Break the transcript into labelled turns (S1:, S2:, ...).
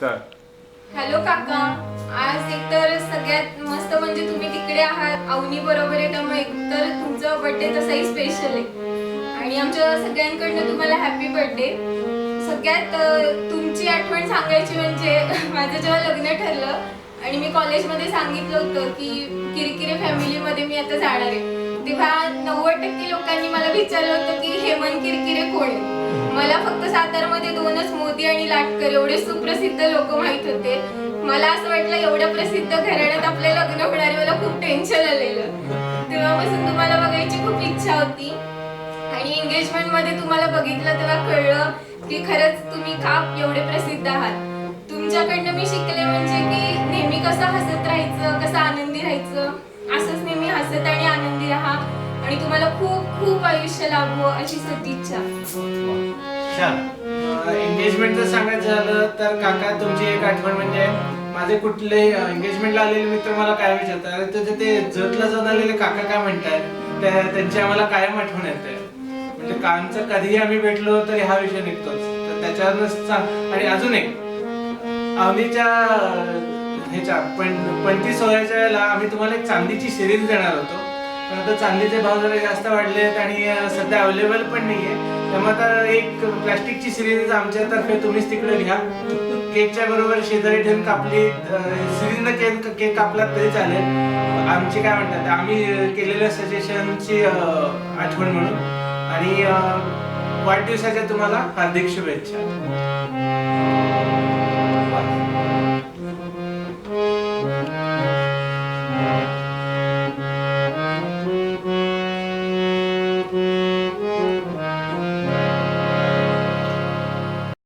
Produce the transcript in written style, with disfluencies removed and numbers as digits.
S1: Start.
S2: Hello काका, आज एकतर सगळ्यात मस्त म्हणजे तुम्ही तिकडे आहात अवनी बरोबर आहे, त्यामुळे एकतर तुमचं बर्थडे तसाही स्पेशल आहे आणि आमच्या सगळ्यांकडनं तुम्हाला हॅपी बर्थडे. सगळ्यात तुमची आठवण सांगायची म्हणजे माझं जेव्हा लग्न ठरलं आणि मी कॉलेजमध्ये सांगितलं होतं की किरकिरे फॅमिलीमध्ये मी आता जाणार आहे, तेव्हा 90% लोकांनी मला विचारलं होतं की हेमंत किरकिरे कोण आहे. मला फक्त सातारमध्ये दोनच, मोदी आणि लाटकर एवढे सुप्रसिद्ध लोक माहित होते. मला असं वाटलं एवढ्या प्रसिद्ध घराण्यात आपलं लग्न होणार आहे, मला खूप टेन्शन आलेलं. तेव्हापासून तुम्हाला बघायची खूप इच्छा होती आणि एंगेजमेंट मध्ये तुम्हाला बघितलं तेव्हा कळलं की खरंच तुम्ही का एवढे प्रसिद्ध आहात. तुमच्याकडनं मी शिकले म्हणजे की नेहमी कसं हसत राहायचं, कसं आनंदी राहायचं. असंच नेहमी हसत आणि आनंदी राहा आणि तुम्हाला खूप खूप आयुष्य लाभो अशी सदिच्छा.
S3: एंगेजमेंटचं सांगायचं झालं तर काका, तुमची एक आठवण म्हणजे माझे कुठले एंगेजमेंटला आलेले मित्र मला काय विचारतात, अरे तुझे ते जतला जाऊन आलेले काका काय म्हणतात, त्यांची आम्हाला कायम आठवण येते. म्हणजे कामचं कधीही आम्ही भेटलो तरी हा विषय निघतोच. तर त्याच्यावरच आणि अजून एक अवनीच्या ह्याच्या 25 वेळेला आम्ही तुम्हाला एक चांदीची सिरीज देणार होतो, पण आता चांदीचे भाव जरा जास्त वाढले आहेत आणि सध्या अवेलेबल पण नाहीये. त्यामुळे आता एक प्लास्टिकची सिरीज आमच्यातर्फे तुम्हीच तिकडे घ्या. केकच्या बरोबर शेजारी ठेवून कापली सिरीजनं केक कापला तरी चालेल. आमची काय म्हणतात, आम्ही केलेल्या सजेशनची आठवण म्हणून. आणि वाढदिवसाच्या तुम्हाला हार्दिक शुभेच्छा.